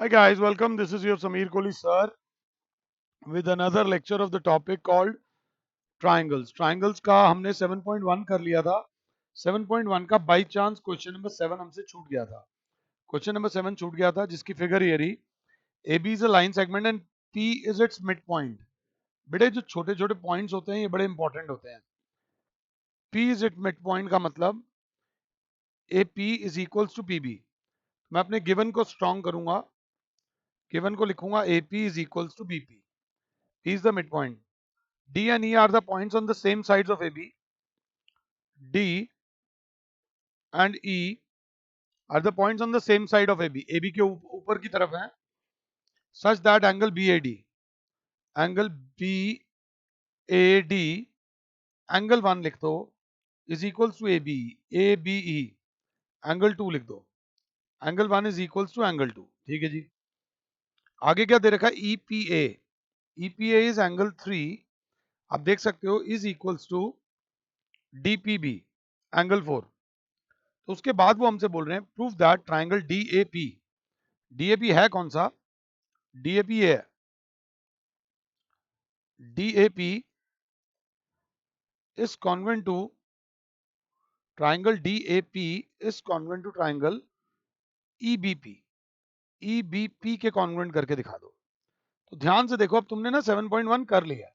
Hi guys, welcome. This is your Sameer Kohli sir with another lecture of the topic called triangles. Triangles का हमने 7.1 कर लिया था. 7.1 का बाई चांस क्वेश्चन नंबर 7 हमसे छूट गया था. क्वेश्चन नंबर 7 छूट गया था जिसकी फिगर ये रही. AB is a line segment and P is its midpoint. बेटे जो छोटे छोटे पॉइंट्स होते हैं ये बड़े इंपॉर्टेंट होते हैं. P is its midpoint का मतलब AP is equals to PB. मैं अपने गिवन को स्ट्रॉन्ग करूंगा. गिवन को लिखूंगा AP is equals to BP. P is the midpoint. D and E are the points on the same sides of AB. D and E are the points on the same side of AB. AB के ऊपर की तरफ है. Such that angle BAD, angle 1 लिख दो is equals to ABE. angle 2 लिख दो. angle 1 is equals to angle 2. ठीक है जी. आगे क्या दे रखा है? EPA. EPA is angle 3. आप देख सकते हो is equals to DPB, angle 4. तो उसके बाद वो हमसे बोल रहे हैं prove that triangle DAP. DAP है कौन सा? DAP ये है. DAP is congruent to triangle DAP is congruent to triangle EBP. EBP के congruent करके दिखा दो. तो ध्यान से देखो, अब तुमने ना 7.1 कर लिया.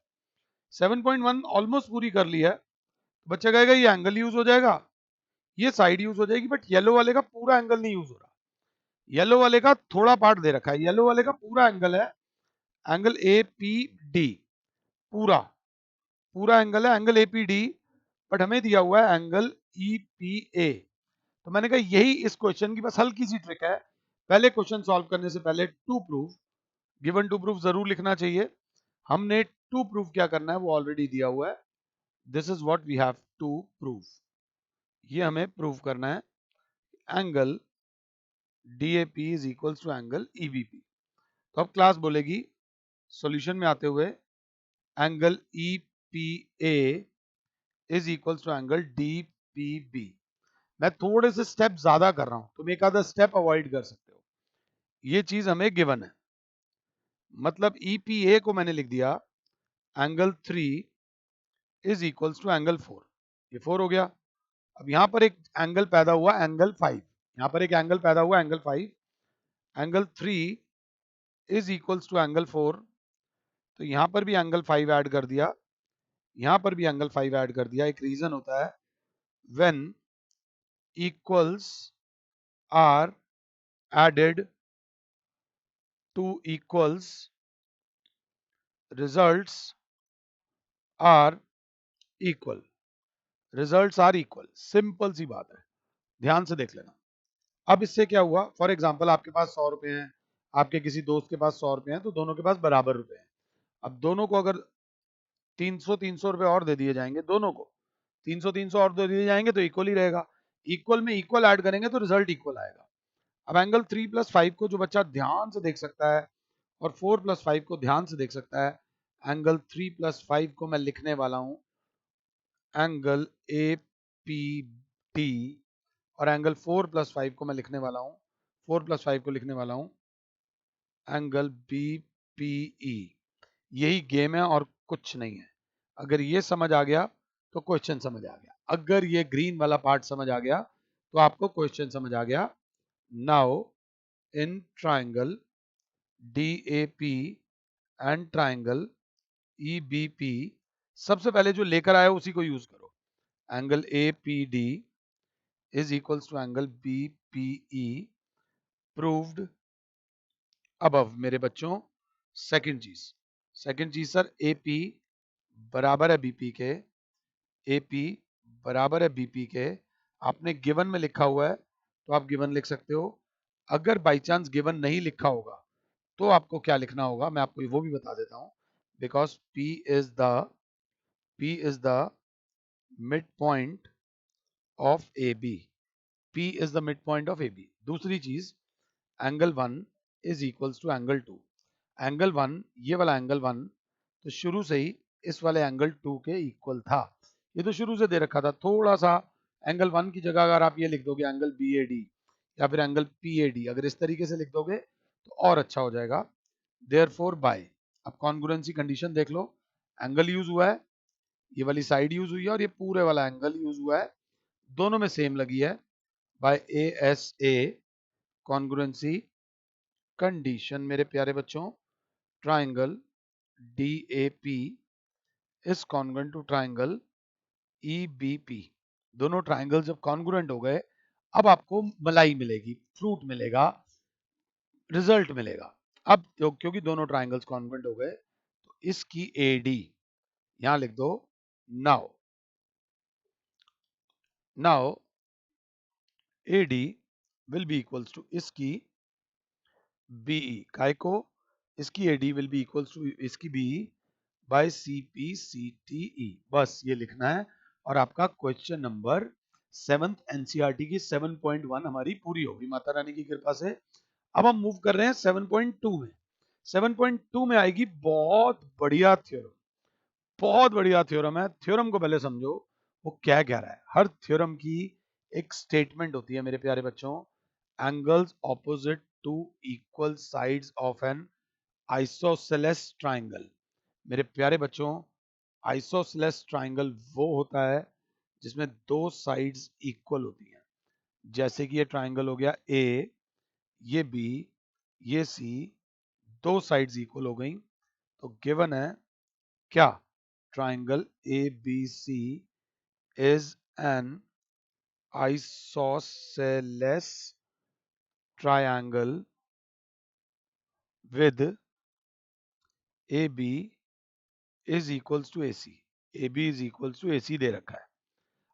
7.1 ऑलमोस्ट पूरी कर ली है. बच्चा कहेगा ये एंगल यूज हो जाएगा, ये साइड यूज हो जाएगी, बट येलो वाले का पूरा एंगल नहीं यूज हो रहा. येलो वाले का थोड़ा पार्ट दे रखा है. येलो वाले का पूरा एंगल है एंगल APD. पूरा पूरा एंगल है एंगल APD, बट हमें दिया हुआ है एंगल EPA. तो मैंने कहा यही इस क्वेश्चन की बस हल्की सी ट्रिक है. पहले क्वेश्चन सॉल्व करने से पहले to proof, given to proof जरूर लिखना चाहिए. हमने टू प्रूफ क्या करना है वो ऑलरेडी दिया हुआ है. This is what we have to proof. ये हमें प्रूफ करना है angle DAP is equals to angle EBP. तो अब क्लास बोलेगी सॉल्यूशन में आते हुए angle EPA is equals to angle DPB. मैं थोड़े से स्टेप ज्यादा कर रहा हूं, तुम एक आधा स्टेप अवॉइड कर सकते हो. ये चीज हमें गिवन है. मतलब EPA को मैंने लिख दिया angle 3 is equals to angle 4. ये 4 हो गया. अब यहां पर एक एंगल पैदा हुआ एंगल 5. यहां पर एक एंगल पैदा हुआ angle 5. Angle 3 is equals to angle 4. तो यहां पर भी एंगल 5 ऐड कर दिया, यहां पर भी एंगल 5 ऐड कर दिया. एक रीजन होता है when equals are added to equals, results are equal. Results are equal. Simple सी बात है, ध्यान से देख लेना. अब इससे क्या हुआ? फॉर एग्जांपल आपके पास 100 रुपए हैं, आपके किसी दोस्त के पास 100 रुपए हैं, तो दोनों के पास बराबर रुपए हैं. अब दोनों को अगर 300 रुपए और दे दिए जाएंगे, दोनों को 300 और दे दिए जाएंगे तो इक्वल ही रहेगा. इक्वल में इक्वल ऐड करेंगे तो रिजल्ट इक्वल आएगा. अब एंगल 3+5 को जो बच्चा ध्यान से देख सकता है और 4+5 को ध्यान से देख सकता है, एंगल 3+5 को मैं लिखने वाला हूं एंगल APD, और एंगल 4+5 को मैं लिखने वाला हूं, 4+5 को लिखने वाला हूं एंगल BPE. यही गेम है और कुछ नहीं है. अगर ये समझ आ गया तो क्वेश्चन समझ आ गया. अगर ये ग्रीन वाला पार्ट समझ आ गया तो आपको क्वेश्चन समझ आ गया. Now in triangle DAP and triangle EBP, सबसे पहले जो लेकर आया उसी को यूज करो. Angle APD is equals to angle BPE. Proved above. मेरे बच्चों सेकंड चीज सर, AP बराबर है BP के. AP बराबर है BP के. आपने गिवन में लिखा हुआ है तो आप गिवन लिख सकते हो. अगर बाई चांस गिवन नहीं लिखा होगा तो आपको क्या लिखना होगा मैं आपको वो भी बता देता हूं. Because P is the mid point of AB. P is the mid point of AB. दूसरी चीज, angle 1 is equals to angle 2. Angle 1, ये वाला एंगल 1 तो शुरू से ही इस वाले एंगल 2 के इक्वल था. ये तो शुरू से दे रखा था. थोड़ा सा एंगल 1 की जगह अगर आप ये लिख दोगे एंगल BAD या फिर एंगल PAD, अगर इस तरीके से लिख दोगे तो और अच्छा हो जाएगा। देयरफॉर बाय, अब कॉन्ग्रुएंसी कंडीशन देख लो, एंगल यूज हुआ है, ये वाली साइड यूज हुई है और ये पूरे वाला एंगल यूज हुआ है, दोनों में सेम लगी है। बाय ASA कॉन्ग्रुएंसी कंडीशन मेरे प्यारे बच्चों, triangle DAP is congruent to triangle EBP। दोनों ट्राइंगल जब कॉन्ग्रुएंट हो गए, अब आपको मलाई मिलेगी, फ्रूट मिलेगा, रिजल्ट मिलेगा। अब क्योंकि दोनों ट्राइंगल्स कॉन्ग्रुएंट हो गए, तो इसकी AD यहां लिख दो। Now now AD will be equals to इसकी BE, काय को इसकी AD will be equals to इसकी BE बाय CPCTE। बस ये लिखना है और आपका क्वेश्चन नंबर 7th NCERT की 7.1 हमारी पूरी होगी माता रानी की कृपा से। अब हम मूव कर रहे हैं 7.2 में। 7.2 में आएगी बहुत बढ़िया थ्योरम, बहुत बढ़िया थ्योरम है। थ्योरम को पहले समझो, वो क्या कह रहा है। हर थ्योरम की एक स्टेटमेंट होती है मेरे प्यारे बच्चों, angles opposite to equal sides of an isosceles triangle. मेरे प्यारे बच्चों, आइसोसेलेस ट्राइंगल वो होता है जिसमें दो साइड्स इक्वल होती हैं। जैसे कि ये ट्राइंगल हो गया A, ये B, ये C, दो साइड्स इक्वल हो गई, तो गिवन है क्या, triangle ABC is an isosceles triangle with AB is equals to AC। AB is equals to AC दे रखा है।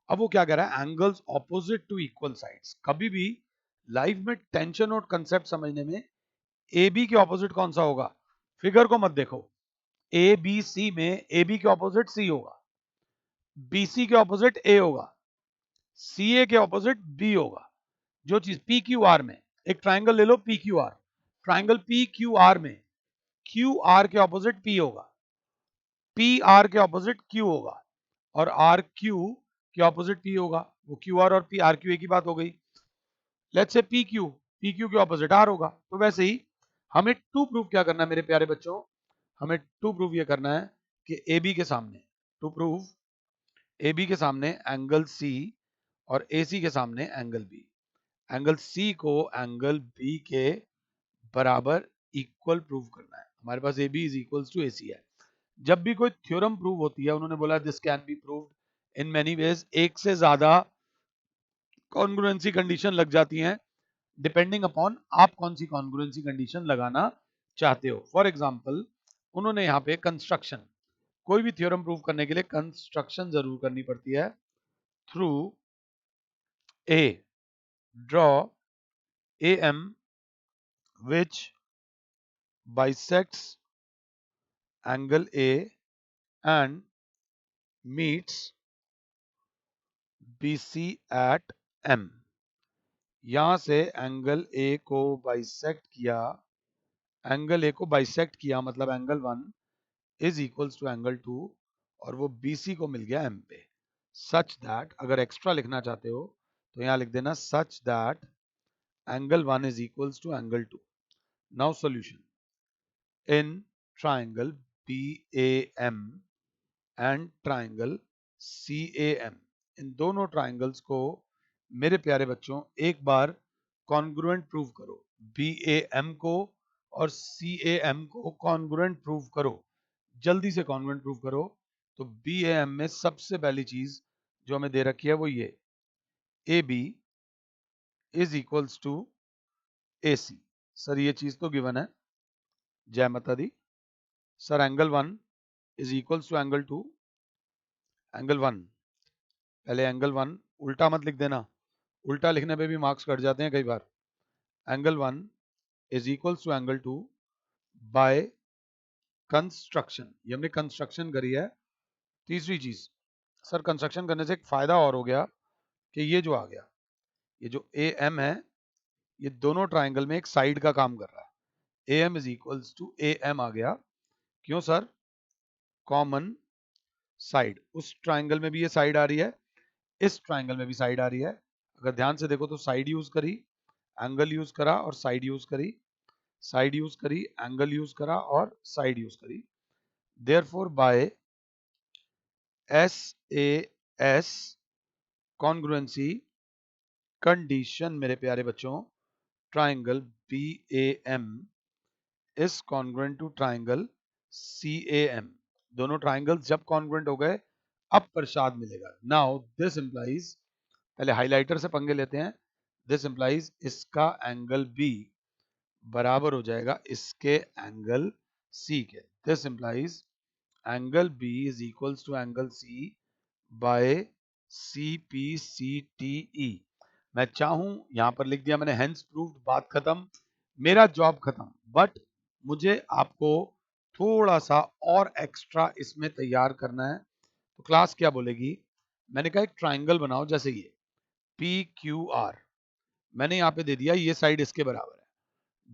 अब वो क्या कह रहा है, angles opposite to equal sides. कभी भी लाइफ में टेंशन और कंसेप्ट समझने में AB के ऑपोजिट कौन सा होगा, फिगर को मत देखो। ABC में AB के ऑपोजिट C होगा, BC के ऑपोजिट A होगा, CA के ऑपोजिट B होगा। जो चीज PQR में, एक ट्राइंगल ले लो PQR, ट्राइंगल PQR में QR के ऑपोजिट P होगा, PR के ऑपोजिट Q होगा और RQ के ऑपोजिट P होगा। वो QR और P, RQ एक ही बात हो गई। लेट्स से PQ के ऑपोजिट R होगा। तो वैसे ही हमें टू प्रूफ क्या करना है मेरे प्यारे बच्चों, हमें टू प्रूफ ये करना है कि AB के सामने, टू प्रूफ AB के सामने एंगल C और AC के सामने एंगल B, एंगल C को एंगल B के बराबर इक्वल प्रूव करना है। हमारे पास AB is equals to AC है। जब भी कोई थ्योरम प्रूव होती है, उन्होंने बोला this can be proved in many ways, एक से ज्यादा कॉन्ग्रुएंसी कंडीशन लग जाती हैं, डिपेंडिंग अपॉन आप कौन सी कॉन्ग्रुएंसी कंडीशन लगाना चाहते हो। फॉर एग्जांपल, उन्होंने यहाँ पे कंस्ट्रक्शन, कोई भी थ्योरम प्रूव करने के लिए कंस्ट्रक्शन जरूर करनी पड़ती है। Through A draw AM which bisects angle A and meets BC at M। यहां से एंगल A को बाइसेक्ट किया, एंगल A को बाइसेक्ट किया मतलब angle 1 is equals to angle 2 और वो BC को मिल गया M पे। सच दैट, अगर एक्स्ट्रा लिखना चाहते हो तो यहां लिख देना such that angle 1 is equals to angle 2। Now solution, in triangle BAM and triangle CAM, इन दोनों ट्राइंगल्स को मेरे प्यारे बच्चों एक बार कॉन्ग्रुएंट प्रूव करो। BAM को और CAM को कॉन्ग्रुएंट प्रूव करो, जल्दी से कॉन्ग्रुएंट प्रूव करो। तो BAM में सबसे पहली चीज जो हमें दे रखी है वो ये, AB is equals to AC। Sir ये चीज तो गिवन है, जय माता दी। Sir angle 1 is equals to angle 2, angle 1, पहले एंगल 1 उल्टा मत लिख देना, उल्टा लिखने पे भी मार्क्स कट जाते हैं कई बार। Angle 1 is equals to angle 2 by construction, ये हमने कंस्ट्रक्शन करी है। तीसरी चीज, सर कंस्ट्रक्शन करने से एक फायदा और हो गया कि ये जो आ गया, ये जो AM है, ये दोनों ट्राइंगल में एक साइड का काम कर रहा है। AM is equals to AM आ गया। क्यों सर, कॉमन साइड, उस ट्राइंगल में भी ये साइड आ रही है, इस ट्राइंगल में भी साइड आ रही है। अगर ध्यान से देखो तो साइड यूज करी, एंगल यूज करा और साइड यूज करी। साइड यूज करी, एंगल यूज करा और साइड यूज करी। Therefore by SAS congruency condition मेरे प्यारे बच्चों, triangle BAM is congruent to triangle CAM। दोनों ट्राइंगल्स जब कॉन्ग्रुएंट हो गए अब प्रसाद मिलेगा। नाउ दिस इंप्लाइज, पहले हाइलाइटर से पंगे लेते हैं। दिस इंप्लाइज इसका एंगल B बराबर हो जाएगा इसके एंगल C के। This implies angle B is equals to angle C by CPCTE। मैं चाहूं यहां पर लिख दिया मैंने, हेंस प्रूव्ड, बात खत्म, मेरा जॉब खत्म। बट मुझे आपको थोड़ा सा और एक्स्ट्रा इसमें तैयार करना है। तो क्लास क्या बोलेगी, मैंने कहा एक ट्राइंगल बनाओ, जैसे ये PQR, मैंने यहाँ पे दे दिया ये साइड इसके बराबर है।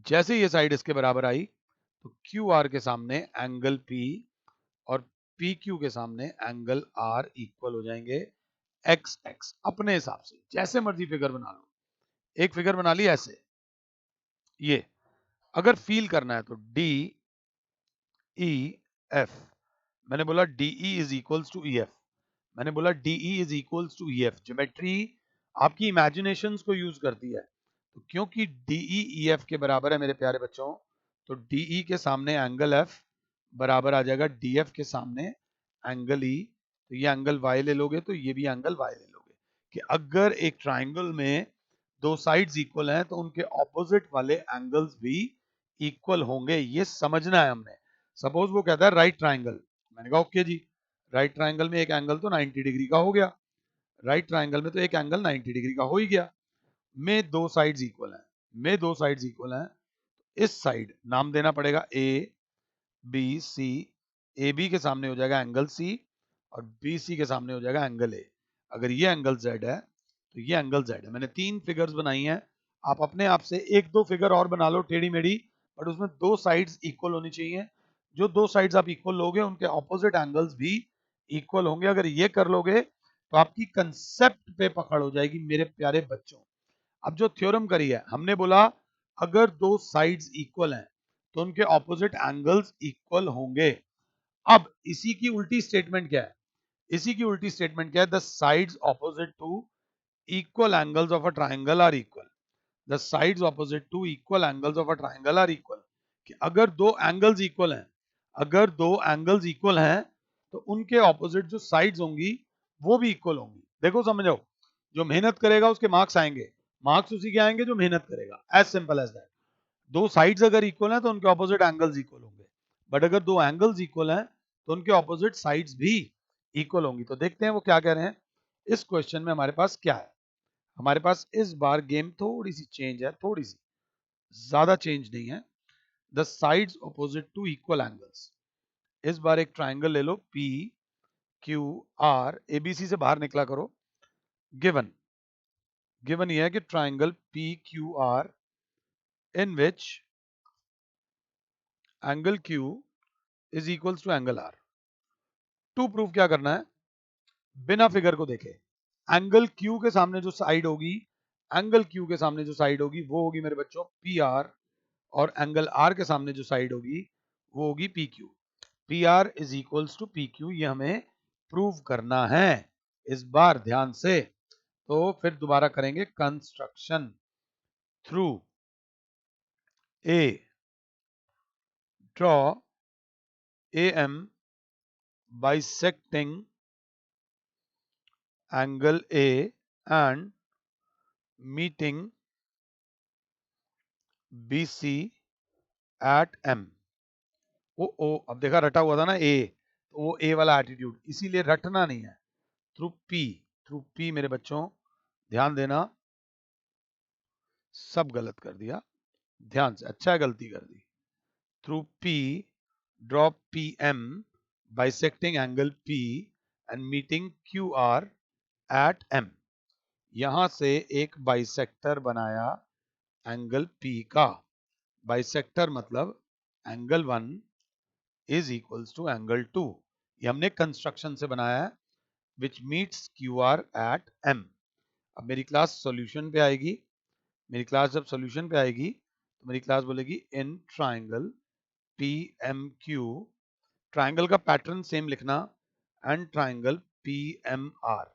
जैसे ये साइड इसके बराबर आई तो QR के सामने एंगल P और PQ के सामने एंगल R इक्वल हो जाएंगे XX। अपने हिसाब से जैसे मर्जी फिगर बना लो। एक फिगर बना ली ऐसे, ये अगर फील करना है तो DEF, मैंने बोला DE is equals to EF, मैंने बोला DE is equals to EF। Geometry आपकी इमेजिनेशंस को यूज करती है। तो क्योंकि DE EF के बराबर है मेरे प्यारे बच्चों, तो DE के सामने एंगल F बराबर आ जाएगा DF के सामने एंगल E। तो ये एंगल Y ले लोगे तो ये भी एंगल Y ले लोगे। कि अगर एक ट्राइंगल में दो साइड्स इक्वल हैं तो उनके ऑपोजिट वाले एंगल्स भी इक्वल होंगे, ये समझना है हमने। सपोज वो कहता है राइट ट्राइंगल, मैंने कहा ओके जी, राइट ट्राइंगल में एक एंगल तो 90 डिग्री का हो गया, राइट ट्राइंगल में तो एक एंगल 90 डिग्री का हो ही गया। में दो साइड्स इक्वल हैं, में दो साइड्स इक्वल हैं, इस साइड नाम देना पड़ेगा ABC। AB के सामने हो जाएगा एंगल C और BC के सामने हो जाएगा एंगल A। अगर ये एंगल Z है तो ये एंगल Z है। मैंने 3 फिगर्स बनाई हैं, आप अपने आप से एक दो फिगर और बना लो टेढ़ी मेढ़ी, बट उसमें दो साइड्स इक्वल होनी चाहिए। जो दो साइड्स आप इक्वल लोगे उनके ऑपोजिट एंगल्स भी इक्वल होंगे। अगर ये कर लोगे तो आपकी कंसेप्ट पे पकड़ हो जाएगी मेरे प्यारे बच्चों। अब जो थ्योरम करी है, हमने बोला अगर दो साइड्स इक्वल हैं तो उनके ऑपोजिट एंगल्स इक्वल होंगे। अब इसी की उल्टी स्टेटमेंट क्या है, इसी की उल्टी स्टेटमेंट क्या है, the sides opposite to equal angles of a triangle are equal. The sides opposite to equal angles of a triangle are equal. कि अगर दो एंगल्स इक्वल हैं, अगर दो एंगल्स इक्वल हैं तो उनके ऑपोजिट जो साइड्स होंगी वो भी इक्वल होंगी। देखो समझो, जो मेहनत करेगा उसके मार्क्स आएंगे, मार्क्स उसी के आएंगे जो मेहनत करेगा, एज सिंपल एज दैट। दो साइड्स अगर इक्वल हैं तो उनके ऑपोजिट एंगल्स इक्वल होंगे, बट अगर दो एंगल्स इक्वल हैं तो उनके ऑपोजिट साइड्स भी इक्वल होंगी। तो देखते हैं वो क्या कह रहे हैं। इस क्वेश्चन में हमारे पास क्या है, हमारे पास इस बार गेम थोड़ी सी चेंज है, थोड़ी सी, ज्यादा चेंज नहीं है। The sides opposite to equal angles, इस बार एक ट्राइंगल ले लो PQR, ABC से बाहर निकला करो। गिवन, गिवन ये है कि triangle PQR in which angle Q is equals to angle R। To proof क्या करना है, बिना फिगर को देखे एंगल Q के सामने जो साइड होगी, एंगल Q के सामने जो साइड होगी वो होगी मेरे बच्चों PR, और एंगल R के सामने जो साइड होगी वो होगी PQ। PR is equals to PQ, ये हमें प्रूव करना है। इस बार ध्यान से, तो फिर दोबारा करेंगे construction through A, draw AM bisecting angle A and meeting BC at M। ओ अब देखा रटा हुआ था ना A, तो वो A वाला एटीट्यूड, इसीलिए रटना नहीं है। थ्रू P, थ्रू P मेरे बच्चों ध्यान देना, सब गलत कर दिया, ध्यान से, अच्छा है गलती कर दी। Through P draw PM bisecting angle P and meeting QR at M। यहां से एक बाइसेक्टर बनाया एंगल P का। बाइसेक्टर मतलब angle 1 is equals to angle 2, ये हमने कंस्ट्रक्शन से बनाया है, which meets QR at M। अब मेरी क्लास सॉल्यूशन पे आएगी, मेरी क्लास जब सॉल्यूशन पे आएगी तो मेरी क्लास बोलेगी in triangle P M Q, triangle का पैटर्न सेम लिखना, and triangle P M R,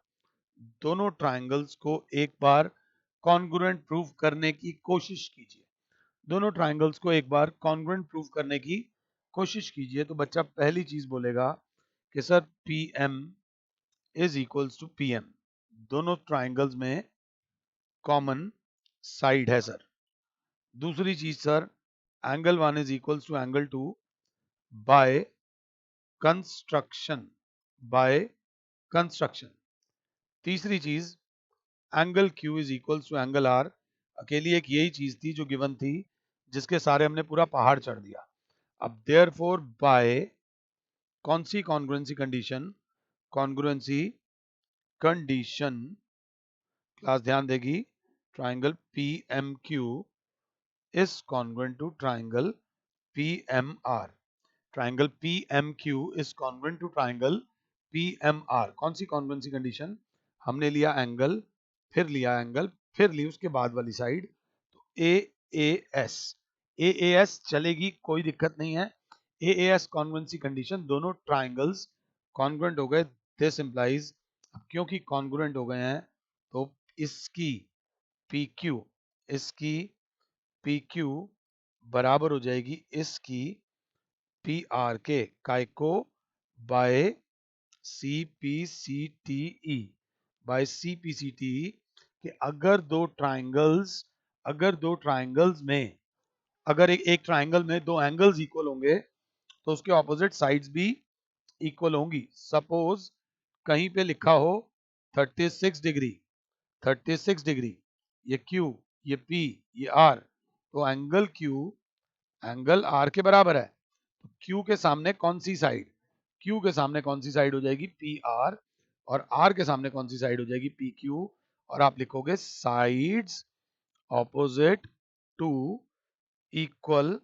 दोनों ट्राइंगल्स को एक बार कॉन्ग्रुएंट प्रूव करने की कोशिश कीजिए। दोनों ट्राइंगल्स को एक बार कॉन्ग्रुएंट प्रूव करने की कोशिश कीजिए। तो बच्चा पहली चीज बोलेगा कि sir P M is equals to P M, दोनों ट्राइंगल्स में कॉमन साइड है सर। दूसरी चीज sir, angle 1 is equals to angle 2 by construction, by construction. तीसरी चीज, angle Q is equals to angle R। अकेली एक यही चीज थी जो गिवन थी, जिसके सारे हमने पूरा पहाड़ चढ़ दिया। अब देयरफॉर बाय कौन सी congruency condition, congruency condition, class ध्यान देगी, triangle PMQ is congruent to triangle PMR। Triangle PMQ is congruent to triangle PMR। कौन सी कॉन्ग्रुएंसी कंडीशन, हमने लिया एंगल, फिर लिया एंगल, फिर ली उसके बाद वाली साइड, तो AAS, AAS चलेगी, कोई दिक्कत नहीं है। AAS कॉन्ग्रुएंसी कंडीशन, दोनों ट्राइंगल्स कॉन्ग्रुएंट हो गए। दिस इंप्लाइज, क्योंकि कॉन्ग्रुएंट हो गए हैं तो इसकी PQ, इसकी PQ बराबर हो जाएगी इसकी PR के, काय को, बाय CPCTE, बाय CPCTE कि अगर दो ट्राइंगल्स में, अगर एक ट्राइंगल में दो एंगल्स इक्वल होंगे तो उसके ऑपोजिट साइड्स भी इक्वल होंगी। सपोज कहीं पे लिखा हो 36 डिग्री, 36 डिग्री, ये Q, ये P, ये R, तो एंगल Q एंगल R के बराबर है। तो Q के सामने कौन सी साइड, Q के सामने कौन सी साइड हो जाएगी PR, और R के सामने कौन सी साइड हो जाएगी PQ, और आप लिखोगे sides opposite to equal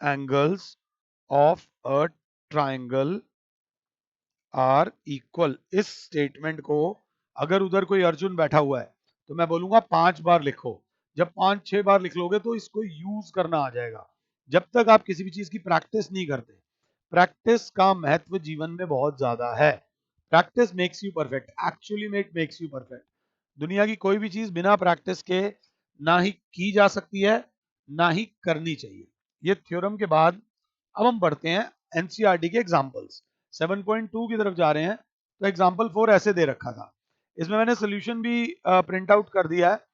angles of a triangle are equal. इस स्टेटमेंट को अगर उधर कोई अर्जुन बैठा हुआ है तो मैं बोलूंगा 5 बार लिखो। जब 5-6 बार लिख लोगे तो इसको यूज करना आ जाएगा। जब तक आप किसी भी चीज की प्रैक्टिस नहीं करते, प्रैक्टिस का महत्व जीवन में बहुत ज्यादा है। Practice makes you perfect, actually में इट मेक्स यू परफेक्ट। दुनिया की कोई भी चीज बिना प्रैक्टिस के ना ही की जा सकती है, ना ही करनी चाहिए। ये थ्योरम के बाद अब हम बढ़ते हैं एनसीईआरटी के एग्जांपल्स। 7.2 की तरफ जा रहे हैं। तो एग्जांपल 4 ऐसे दे रखा था, इसमें मैंने सोल्यूशन भी प्रिंट आउट कर दिया है।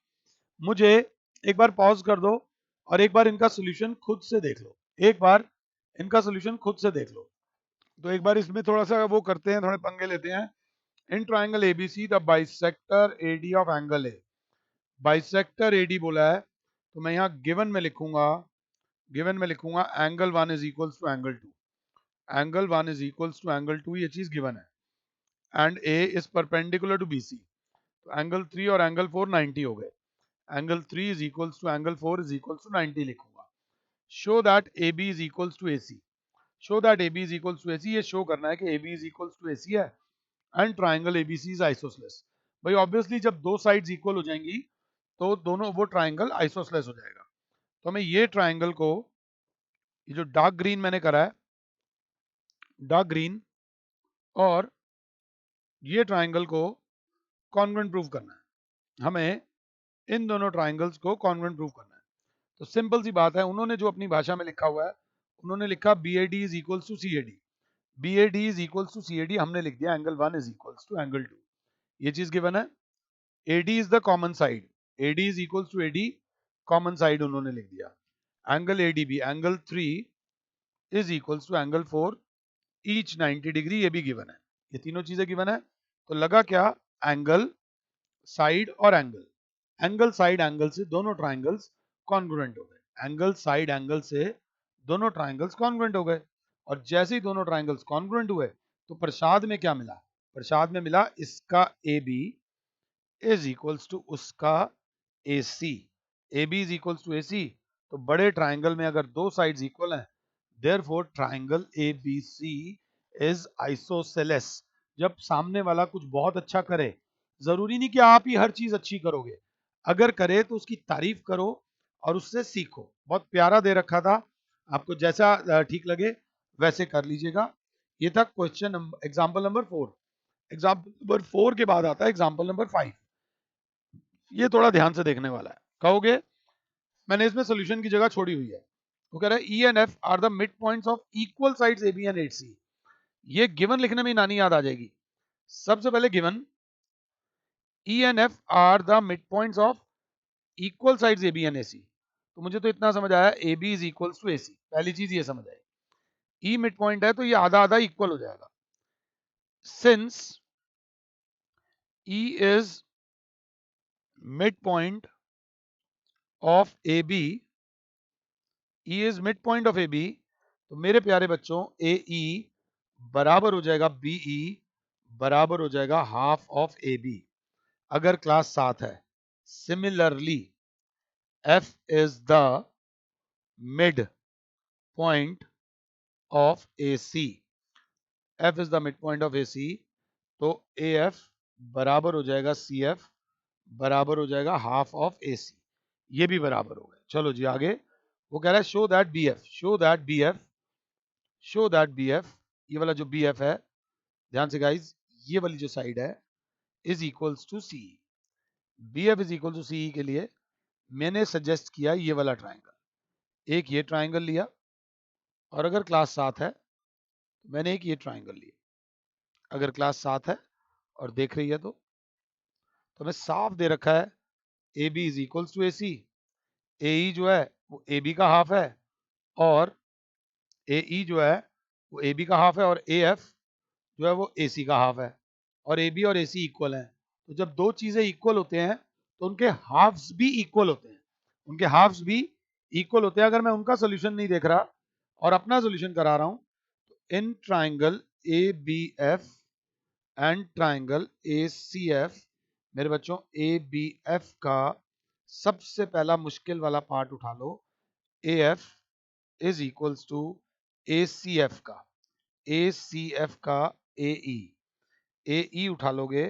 मुझे एक बार पॉज कर दो और एक बार इनका सोल्यूशन खुद से देख लो, एक बार इनका सोल्यूशन खुद से देख लो। तो एक बार इसमें थोड़ा सा वो करते हैं, थोड़े पंगे लेते हैं। In triangle ABC the bisector AD of angle A, bisector AD बोला है, तो मैं यहाँ गिवन में लिखूंगा, angle 1 is equals to angle 2, angle 1 is equals to angle 2, ये चीज गिवन है, and A is perpendicular to BC. तो एंगल 3 और एंगल 4 90 हो गए, angle 3 is equals to angle 4 is equals to 90 लिखूंगा। Show that A B is equals to A C, show that A B is equals to A C, ये show करना है कि A B is equals to A C है and triangle ABC is isosceles. भाई obviously जब दो sides equal हो जाएंगी तो दोनों वो ट्राइंगल आइसोसेलेस हो जाएगा। तो हमें ये ट्राइंगल को, ये जो डार्क ग्रीन मैंने करा है, डार्क ग्रीन, और ये ट्राइंगल को कॉन्ग्रुएंट प्रूव करना है। हमें इन दोनों ट्राइंगल्स को कॉन्ग्रुएंट प्रूव करना है। तो सिंपल सी बात है, उन्होंने जो अपनी भाषा में लिखा हुआ है, उन्होंने लिखा B A D is equals to C A D, B A D is equals to C A D, हमने लिख दिया angle 1 is equals to angle 2। ये चीज गिवन है। AD is the common side, AD is equals to AD, common side उन्होंने लिख दिया। Angle ADB, angle 3 is equals to angle 4, each 90 degree, ये भी गिवन है। ये तीनों चीजें गिवन है। तो लगा क्या, एंगल, साइड और एंगल, एंगल साइड एंगल से दोनों ट्राइंगल्स कॉन्ग्रुएंट हो गए, एंगल साइड एंगल से दोनों ट्राइंगल्स कॉन्ग्रुएंट हो गए। और जैसे ही दोनों ट्राइंगल्स कॉन्ग्रुएंट हुए तो प्रसाद में क्या मिला, प्रसाद में मिला इसका AB इज इक्वल्स टू उसका AC, AB is equals to AC। तो बड़े ट्राइंगल में अगर दो साइड्स इक्वल हैं, therefore triangle ABC is isosceles. जब सामने वाला कुछ बहुत अच्छा करे, जरूरी नहीं कि आप ही हर चीज अच्छी करोगे, अगर करे तो उसकी तारीफ करो और उससे सीखो। बहुत प्यारा दे रखा था, आपको जैसा ठीक लगे वैसे कर लीजिएगा। ये था question example number 4। Example number 4 के बाद आता है एग्जाम्पल नंबर 5। ये थोड़ा ध्यान से देखने वाला है। कहोगे मैंने इसमें सोल्यूशन की जगह छोड़ी हुई है। वो कह रहा है E and F are the mid points of equal sides A B and H C. ये गिवन लिखने में नानी याद आ जाएगी। सबसे पहले given E and F are the mid points of equal sides A B and A C. तो मुझे तो इतना समझ आया A B is equals to A C, पहली चीज ये समझ आई। ई मिड पॉइंट है तो ये आधा आधा इक्वल हो जाएगा। Since E is mid point of A B, E is mid point of A B, तो मेरे प्यारे बच्चों ए ई बराबर हो जाएगा बी ई बराबर हो जाएगा हाफ ऑफ ए बी, अगर क्लास 7 है। Similarly F is the mid point of A C, F is the mid point of A C, तो ए एफ बराबर हो जाएगा सी एफ बराबर हो जाएगा हाफ ऑफ ए सी। ये भी बराबर हो गए। चलो जी आगे। वो कह रहा है show that B F, show that B F, show that B F, ये वाला जो बी एफ है, ध्यान से गाइज, ये वाली जो साइड है is equals to C. B F is equal to C के लिए मैंने सजेस्ट किया ये वाला ट्राइंगल। एक ये ट्राइंगल लिया, और अगर क्लास 7 है तो मैंने एक ये ट्राइंगल लिया। अगर क्लास 7 है और देख रही है तो हमें साफ दे रखा है A B is equals to A C. A E जो है वो ए बी का हाफ है, और ए ई जो है वो ए बी का हाफ है, और ए एफ जो है वो ए सी का हाफ है, और ए बी और ए सी इक्वल हैं। तो जब दो चीजें इक्वल होते हैं तो उनके हाफ्स भी इक्वल होते हैं, उनके हाफ्स भी इक्वल होते हैं। अगर मैं उनका सोल्यूशन नहीं देख रहा और अपना सोल्यूशन करा रहा हूं, तो in triangle A B F and triangle A C F, मेरे बच्चों ए बी एफ का सबसे पहला मुश्किल वाला पार्ट उठा लो, A F is equals to A C F का, ए सी एफ का ए ई, ए ई उठा लोगे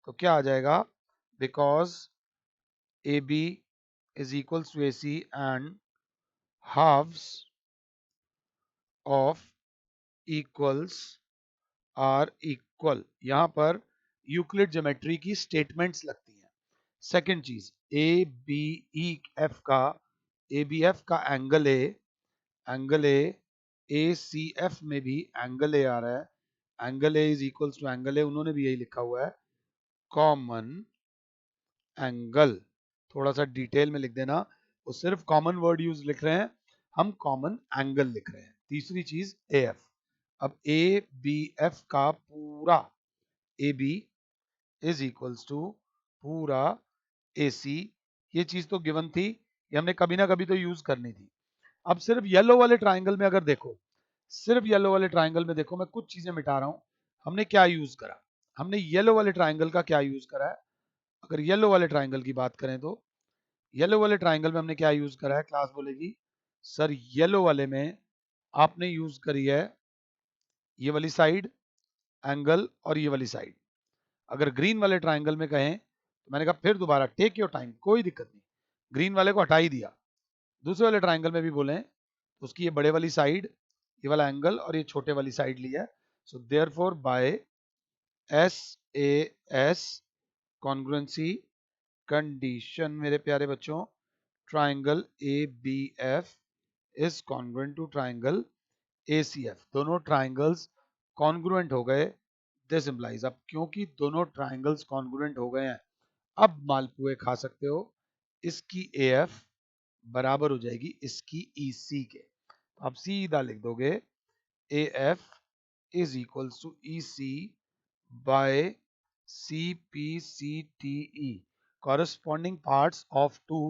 तो क्या आ जाएगा, because A B is equals to A C and halves of equals are equal. यहां पर यूक्लिड ज्योमेट्री की स्टेटमेंट्स लगती हैं। सेकंड चीज, ए बी ई एफ का, ए बी एफ का एंगल ए सी एफ में भी एंगल ए आ रहा है। Angle A is equals to angle A, उन्होंने भी यही लिखा हुआ है, कॉमन एंगल। थोड़ा सा डिटेल में लिख देना, वो सिर्फ कॉमन वर्ड यूज लिख रहे हैं, हम कॉमन एंगल लिख रहे हैं। तीसरी चीज ए एफ। अब ए बी एफ का पूरा A B is equals to पूरा ए सी, ये चीज तो गिवन थी, ये हमने कभी ना कभी तो यूज करनी थी। अब सिर्फ येलो वाले ट्राइंगल में अगर देखो, सिर्फ येलो वाले ट्राइंगल में देखो, मैं कुछ चीजें मिटा रहा हूं। हमने क्या यूज करा, हमने येलो वाले ट्राइंगल का क्या यूज करा है। अगर येलो वाले ट्राइंगल की बात करें तो येलो वाले ट्राइंगल में हमने क्या यूज करा है, क्लास बोलेगी सर येलो वाले में आपने यूज करी है ये वाली साइड एंगल और ये वाली साइड। अगर ग्रीन वाले ट्राइंगल में कहें तो मैंने कहा फिर दोबारा टेक योर टाइम, कोई दिक्कत नहीं, ग्रीन वाले को हटा ही दिया। दूसरे वाले ट्राइंगल में भी बोले तो उसकी ये बड़े वाली साइड, ये वाला एंगल और ये छोटे वाली साइड ली है। So therefore by S A S congruency condition, मेरे प्यारे बच्चों, triangle A B F is congruent to triangle A C F. दोनों ट्राइंगल्स कॉन्ग्रुएंट हो गए। दिस इंप्लाइज, अब क्योंकि दोनों ट्राइंगल्स कॉन्ग्रुएंट हो गए हैं, अब मालपुए खा सकते हो। इसकी ए एफ बराबर हो जाएगी इसकी ई सी के। आप सीधा लिख दोगे A F is equals to E C by C P C T E. Corresponding parts of two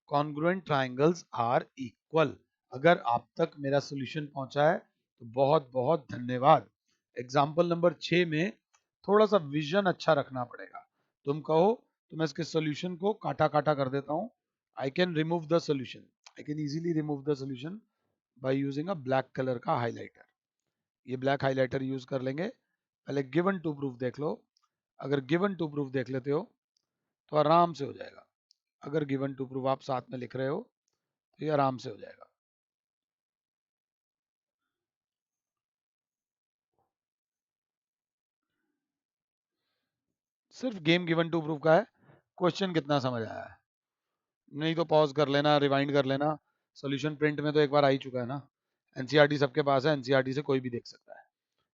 congruent triangles are equal. अगर आप तक मेरा सोल्यूशन पहुंचा है तो बहुत बहुत धन्यवाद। एग्जाम्पल नंबर 6 में थोड़ा सा विजन अच्छा रखना पड़ेगा। तुम कहो तो मैं इसके सोल्यूशन को काटा काटा कर देता हूं। I can remove the solution, I can easily remove the solution by using a black colour का हाइलाइटर। ये ब्लैक हाइलाइटर यूज कर लेंगे। पहले गिवन टू प्रूफ देख लो। अगर गिवन टू प्रूफ देख लेते हो तो आराम से हो जाएगा। अगर गिवन टू प्रूफ आप साथ में लिख रहे हो तो ये आराम से हो जाएगा। सिर्फ गेम गिवन टू प्रूफ का है। क्वेश्चन कितना समझ आया है? नहीं तो पॉज कर लेना, रिवाइंड कर लेना। सॉल्यूशन प्रिंट में तो एक बार आ ही चुका है ना। एनसीईआरटी सबके पास है, एनसीईआरटी से कोई भी देख सकता है।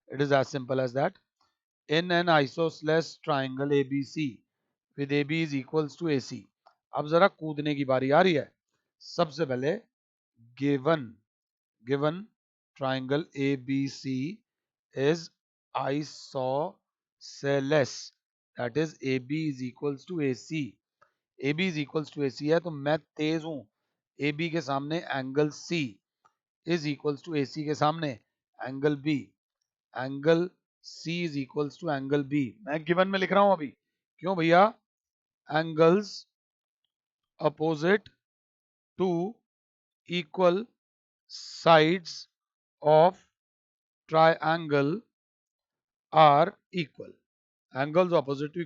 It is as simple as that. In an isosceles triangle ABC with AB is equals to AC। अब जरा कूदने की बारी आ रही है। सबसे पहले given given triangle ABC is isosceles, that is AB is equals to AC। AB is equals to AC है तो मैं तेज हूं। AB के सामने angle C is equals to AC के सामने angle B, angle C is equals to angle B। मैं given में लिख रहा हूं अभी। क्यों भैया? Angles opposite to equal sides of triangle are equal। Angles opposite to.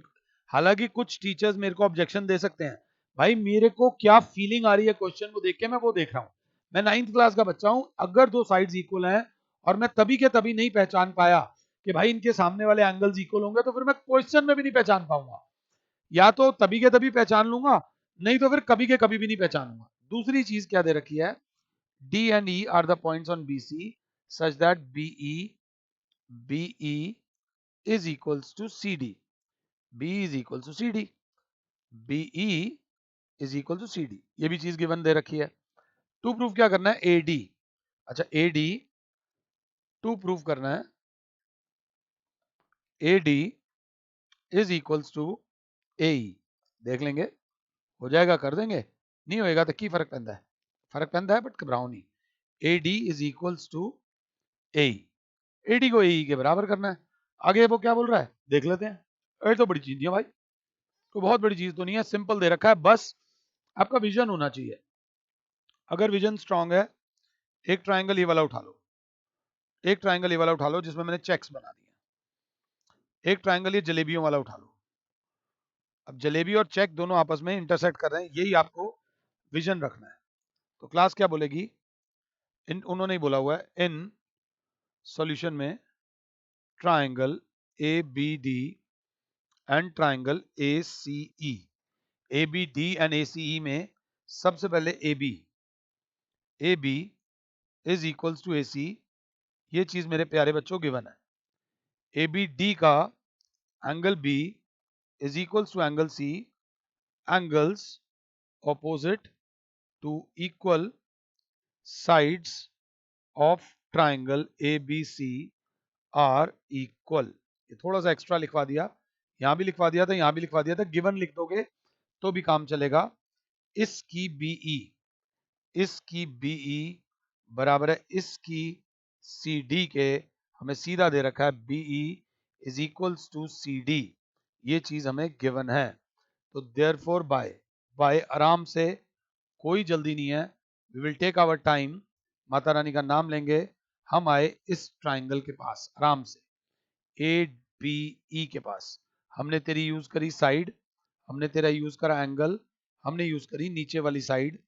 हालांकि कुछ टीचर्स मेरे को ऑब्जेक्शन दे सकते हैं, भाई मेरे को क्या फीलिंग आ रही है क्वेश्चन को देख के, मैं वो देख रहा हूं। मैं 9th क्लास का बच्चा हूं। अगर दो साइड्स इक्वल हैं और मैं तभी के तभी नहीं पहचान पाया कि भाई इनके सामने वाले एंगल्स इक्वल होंगे, तो फिर मैं क्वेश्चन में भी नहीं पहचान पाऊंगा। या तो तभी के तभी पहचान लूंगा, नहीं तो फिर कभी के कभी भी नहीं पहचानूंगा। दूसरी चीज क्या दे रखी है? D and E are the points on BC such that BE is equals to CD। B is equals to CD। BE is equal to CD। ये भी चीज गिवन दे रखी है। टू प्रूफ क्या करना है? AD। अच्छा AD टू प्रूफ करना है। AD is equals to AE। देख लेंगे, हो जाएगा कर देंगे, नहीं होएगा तो की फर्क पैंदा है? फर्क पैंदा है, बट घबराओ नहीं। AD is equals to AE। AD को AE के बराबर करना है। आगे वो क्या बोल रहा है देख लेते हैं। ये तो बड़ी चीज नहीं है भाई, कोई बहुत बड़ी चीज तो नहीं है, सिंपल दे रखा है। बस आपका विजन होना चाहिए। अगर विजन स्ट्रांग है, एक ट्राइंगल ये वाला उठा लो, एक ट्राइंगल ये वाला उठा लो जिसमें मैंने चेक्स बना दिए। एक ट्राइंगल ये जलेबियों वाला उठा लो। अब जलेबी और चेक दोनों आपस में इंटरसेक्ट कर रहे हैं, यही आपको विजन रखना है। तो क्लास क्या बोलेगी? इन उन्होंने ही बोला हुआ है, इन सॉल्यूशन में triangle ABD and triangle ACE। ABD and ACE में सबसे पहले AB is equals to AC। ये चीज मेरे प्यारे बच्चों गिवन है। ABD का angle B is equals to angle C। Angles opposite to equal sides of triangle ABC are equal. ये थोड़ा सा एक्स्ट्रा लिखवा दिया, यहां भी लिखवा दिया था, यहां भी लिखवा दिया था। गिवन लिख दोगे तो भी काम चलेगा। इसकी BE बराबर है इसकी CD के। हमें सीधा दे रखा है BE is equals to CD। ये चीज हमें गिवन है। तो देयरफॉर बाय आराम से, कोई जल्दी नहीं है। We will take our time. Mata Rani का नाम लेंगे, हम आए इस ट्राइंगल के पास आराम से, ABE के पास। हमने तेरी यूज करी साइड, हमने तेरा यूज करा एंगल, हमने यूज करी नीचे वाली साइड,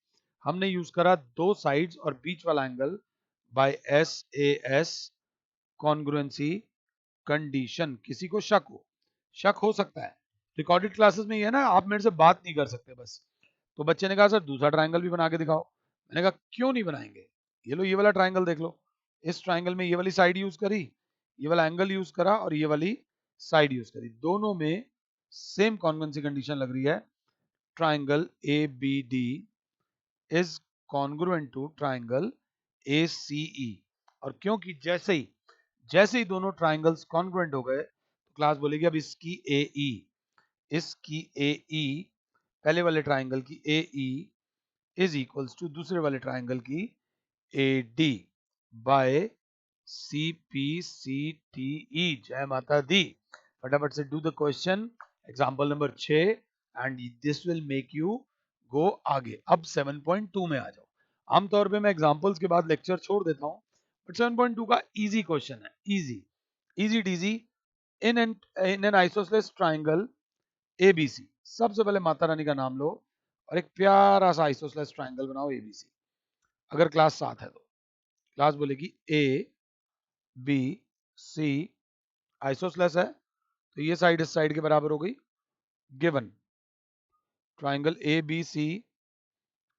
हमने यूज करा दो साइड्स और बीच वाला angle by SAS congruency condition. किसी को शक हो सकता है, रिकॉर्डेड क्लासेस में ये है ना, आप मेरे से बात नहीं कर सकते बस। तो बच्चे ने कहा सर दूसरा ट्राइंगल भी बना के दिखाओ। मैंने कहा क्यों नहीं बनाएंगे, ये लो ये वाला ट्राइंगल देख लो। इस ट्राइंगल में ये वाली साइड यूज करी, ये वाला एंगल यूज करा और ये वाली साइड यूज करी, दोनों में सेम कॉन्ग्रुएंसी कंडीशन लग रही है। Triangle ABD is congruent to triangle ACE। और क्योंकि जैसे ही दोनों ट्राइंगल्स कॉन्ग्रुएंट हो गए तो क्लास बोलेगी अब इसकी AE पहले वाले ट्राइंगल की AE इज इक्वल्स टू दूसरे वाले ट्राइंगल की AD बाय CPCTE। जय माता दी। फटाफट से do the question, example number 6, and this will make you go आगे। अब 7.2 में आ जाओ। आमतौर पे मैं एग्जांपल्स के बाद लेक्चर छोड़ देता हूं, बट 7.2 का इजी क्वेश्चन है, easy DG. In an isosceles triangle ABC। सबसे पहले माता रानी का नाम लो और एक प्यारा सा आइसोसेलेस ट्राइंगल बनाओ ABC। अगर क्लास 7 है तो क्लास बोलेगी ए बी सी, आइसोसेलेस है तो ये साइड इस साइड के बराबर हो गई। Given triangle A B C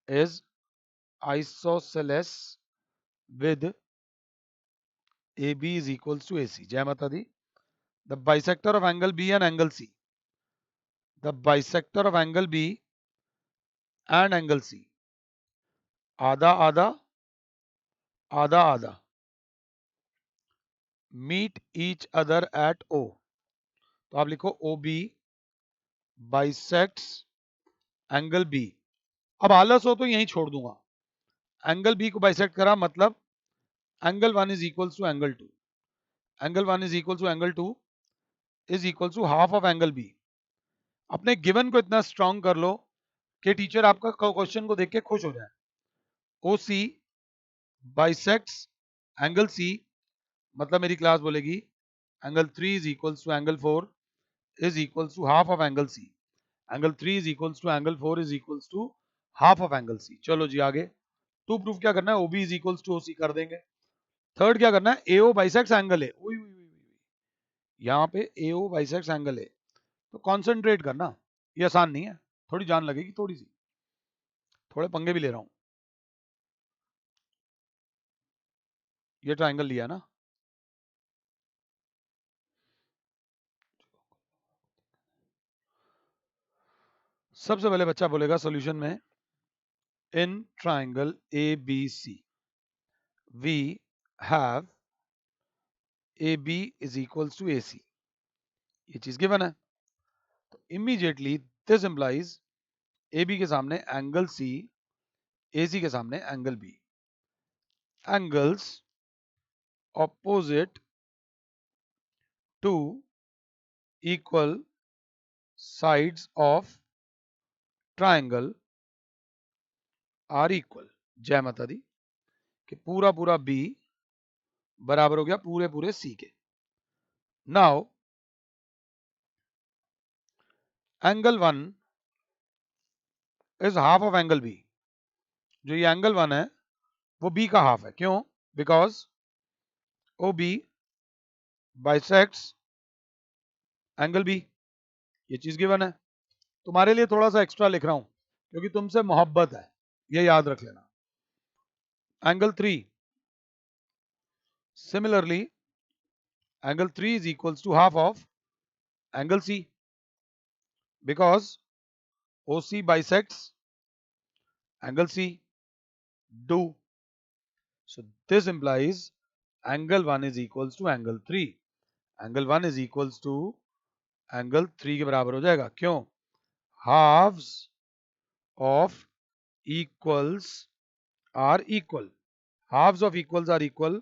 is isosceles with A B is equals to A C. जय माता दी। The bisector of angle B and angle C, the bisector of angle B and angle C, आधा आधा आधा आधा, meet each other at O. तो आप लिखो O B bisects angle B. अब आलस हो तो यहीं छोड़ दूंगा, एंगल बी को बाइसेक्ट करा मतलब angle 1 is equals to angle 2, angle 1 is equal to angle 2 is equal to half of angle B. अपने गिवन को इतना स्ट्रांग कर लो कि टीचर आपका क्वेश्चन को देख के खुश हो जाए। ओ सी बाइसेक्ट्स एंगल सी, मतलब मेरी क्लास बोलेगी angle 3 is equals to angle 4 is equals to half of angle C, angle 3 is equals to angle 4 is equals to half of angle C. चलो जी आगे। टू प्रूफ क्या करना है, OB is equals to OC कर देंगे। Third क्या करना है, एओ बाइसेक्ट्स एंगल है, यहाँ पे एओ बाइसेक्ट्स एंगल है तो कॉन्सेंट्रेट करना, ये आसान नहीं है, थोड़ी जान लगेगी, थोड़ी सी, थोड़े पंगे भी ले रहा हूं। ये ट्राइंगल लिया ना, सबसे पहले बच्चा बोलेगा सॉल्यूशन में in triangle A B C we have A B is equals to A C, ये चीज गिवन है तो immediately this implies A B के सामने एंगल सी, ए सी के सामने angle B, angles opposite to equal sides of triangle are equal. जय माता दी। कि पूरा पूरा बी बराबर हो गया पूरे पूरे सी के। Now angle 1 is half of angle B, जो ये एंगल 1 है वो बी का हाफ है। क्यों? Because O B bisects angle B, ये चीज गिवन है। तुम्हारे लिए थोड़ा सा एक्स्ट्रा लिख रहा हूं क्योंकि तुमसे मोहब्बत है, ये याद रख लेना। Angle 3 similarly angle 3 is equals to half of angle C because OC bisects angle C. Do. So this implies angle 1 is equals to angle 3. Angle 1 is equals to angle 3 के बराबर हो जाएगा। क्यों? Halves of equals are equal. Halves of equals are equal.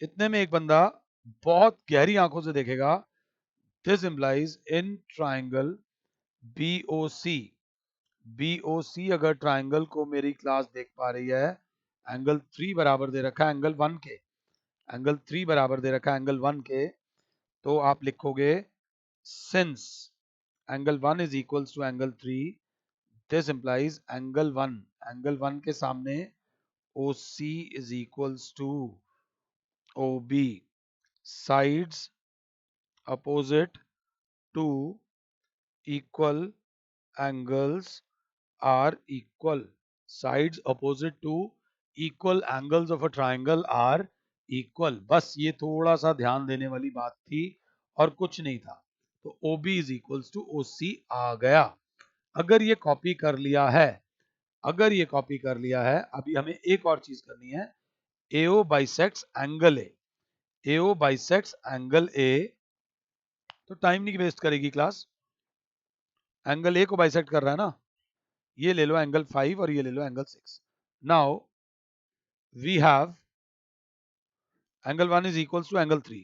इतने में एक बंदा बहुत गहरी आंखों से देखेगा, this implies in triangle BOC, BOC अगर ट्राइंगल को मेरी क्लास देख पा रही है, एंगल 3 बराबर दे रखा है एंगल 1 के, एंगल 3 बराबर दे रखा है एंगल 1 के, तो आप लिखोगे since angle 1 is equals to angle 3, this implies angle 1 के सामने OC is equals to OB, sides opposite to equal angles are equal, sides opposite to equal angles of a triangle are equal। बस ये थोड़ा सा ध्यान देने वाली बात थी और कुछ नहीं था। तो OB is equals to OC आ गया। अगर ये कॉपी कर लिया है, अगर ये कॉपी कर लिया है, अभी हमें एक और चीज करनी है, AO bisects angle A, AO bisects angle A, तो टाइम नहीं वेस्ट करेगी क्लास, एंगल A को बाइसेक्ट कर रहा है ना, ये ले लो एंगल 5 और ये ले लो angle 6। Now we have angle 1 is equals to angle 3,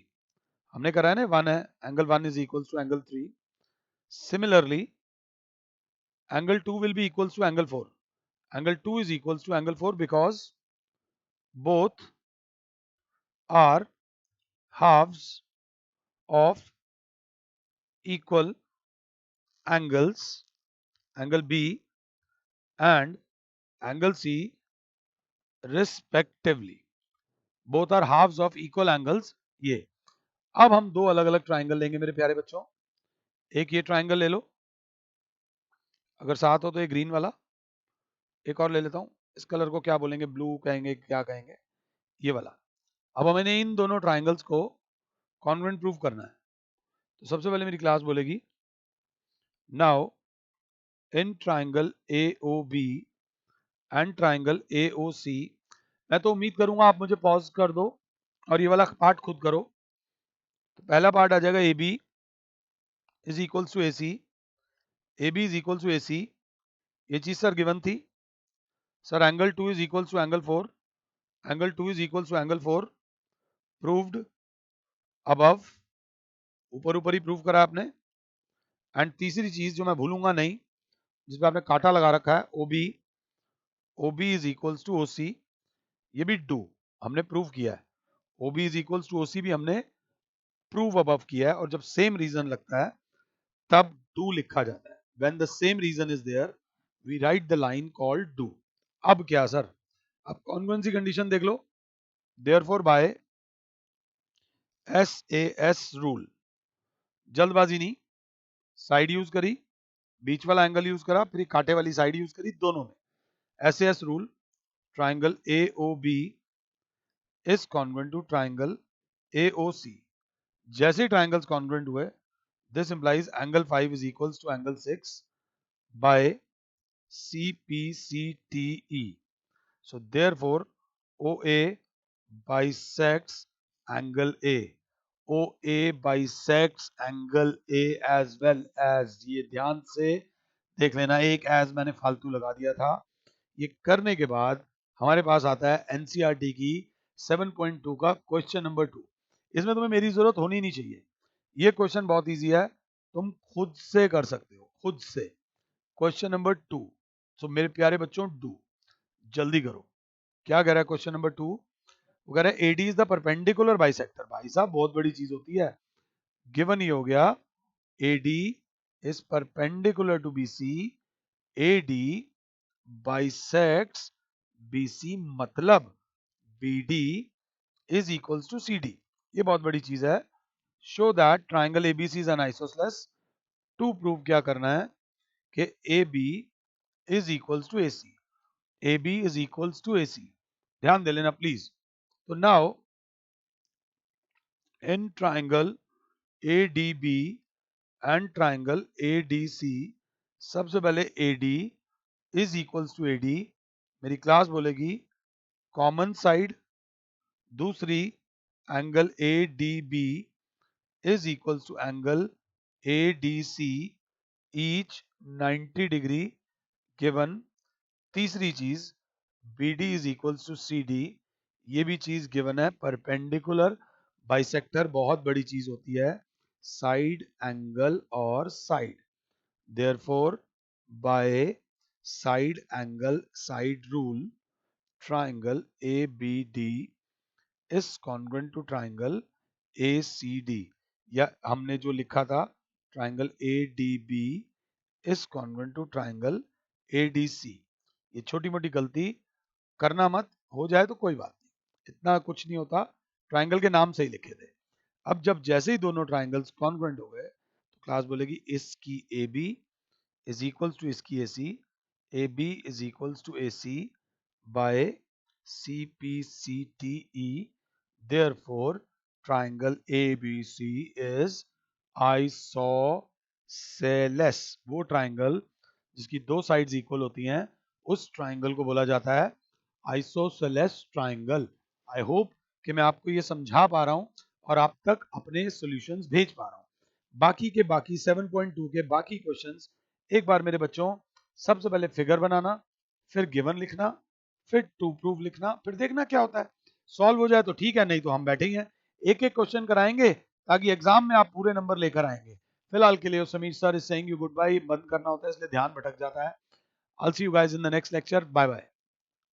हमने करा है ना 1 है, angle 1 is equals to angle 3। Similarly angle 2 will be equals to angle 4, angle 2 is equals to angle 4 because both are halves of equal angles, angle B and angle C respectively, both are halves of equal angles ये। अब हम दो अलग अलग triangle लेंगे मेरे प्यारे बच्चों। एक ये ट्राइंगल ले लो, अगर साथ हो तो ये ग्रीन वाला। एक और ले लेता हूं, इस कलर को क्या बोलेंगे, ब्लू कहेंगे, क्या कहेंगे, ये वाला। अब हमें इन दोनों ट्राइंगल्स को कॉन्वेंट प्रूव करना है। तो सबसे पहले मेरी क्लास बोलेगी, now in triangle AOB and triangle AOC। मैं तो उम्मीद करूंगा आप मुझे पॉज कर दो और ये वाला पार्ट खुद करो। तो पहला पार्ट आ जाएगा AB is equals to AC, AB is equals to AC। ये चीज सर गिवन थी sir. Angle 2 is equals to angle 4, angle 2 is equals to angle 4, proved above, ऊपर ऊपर ही प्रूव करा आपने। एंड तीसरी चीज जो मैं भूलूंगा नहीं, जिसपे आपने कांटा लगा रखा है, OB is equals to OC, ये भी डू हमने प्रूव किया है। OB is equals to OC भी हमने प्रूव अबव किया है। और जब सेम रीजन लगता है तब डू लिखा जाता है। When the same reason is there we write the line called डू। अब क्या सर, अब कॉन्वेंसी कंडीशन देख लो। देयरफॉर बाय SAS रूल, जल्दबाजी नहीं, साइड यूज करी, बीच वाला एंगल यूज करा, फिर कांटे वाली साइड यूज करी, दोनों में SAS rule, triangle AOB is congruent to triangle AOC। जैसे ट्राइंगल्स कॉन्वेंट हुए, this implies angle 5 is equals to angle 6 by CPCTE. So therefore OA bisects angle A, OA bisects angle A as well as, ये ध्यान से देख लेना, एक as मैंने फालतू लगा दिया था। ये करने के बाद हमारे पास आता है NCERT की 7.2 का क्वेश्चन नंबर 2। इसमें तुम्हें मेरी जरूरत होनी नहीं चाहिए, ये क्वेश्चन बहुत इजी है, तुम खुद से कर सकते हो, खुद से। क्वेश्चन नंबर 2, सो मेरे प्यारे बच्चों डू, जल्दी करो। क्या कह रहा है क्वेश्चन नंबर 2? वो कह रहा है AD is the perpendicular bisector. भाई साहब बहुत बड़ी चीज होती है, गिवन ही हो गया AD is perpendicular to BC, AD bisects BC, मतलब BD is equals to CD। ये बहुत बड़ी चीज है। Show that triangle ABC is an isosceles. To prove क्या करना है कि AB is equals to AC, AB is equals to AC। ध्यान दे लेना प्लीज। तो now in triangle ADB and triangle ADC, सबसे पहले AD is equals to AD, मेरी क्लास बोलेगी कॉमन साइड। दूसरी angle ADB is equals to angle ADC, each 90 degree given. तीसरी चीज BD is equals to CD, ये भी चीज गिवन है। परपेंडिकुलर बाइसेक्टर बहुत बड़ी चीज होती है, साइड एंगल और side. Therefore by side angle side rule, triangle ABD is congruent to triangle ACD, या हमने जो लिखा था triangle ADB is congruent to triangle ADC। ये छोटी मोटी गलती करना मत, हो जाए तो कोई बात नहीं, इतना कुछ नहीं होता, ट्राइंगल के नाम से ही लिखे थे। अब जब जैसे ही दोनों ट्राइंगल्स कॉन्ग्रुएंट हो गए तो क्लास बोलेगी इसकी AB इज इक्वल्स टू इसकी AC, AB is equals to AC by CPCTE। therefore triangle ABC is isosceles। वो ट्राइंगल जिसकी दो साइड्स इक्वल होती हैं, उस ट्राइंगल को बोला जाता है आइसोसेलेस ट्राइंगल। आई होप कि मैं आपको ये समझा पा रहा हूं और आप तक अपने सॉल्यूशंस भेज पा रहा हूं। बाकी के बाकी 7.2 के बाकी क्वेश्चंस एक बार मेरे बच्चों, सबसे पहले फिगर बनाना, फिर गिवन लिखना, फिर टू प्रूव लिखना, फिर देखना क्या होता है। सॉल्व हो जाए तो ठीक है, नहीं तो हम बैठे ही हैं, एक एक क्वेश्चन कराएंगे ताकि एग्जाम में आप पूरे नंबर लेकर आएंगे। फिलहाल के लिए Sameer sir is saying you good bye, बंद करना होता है इसलिए ध्यान भटक जाता है। I'll see you guys in the next lecture. Bye bye.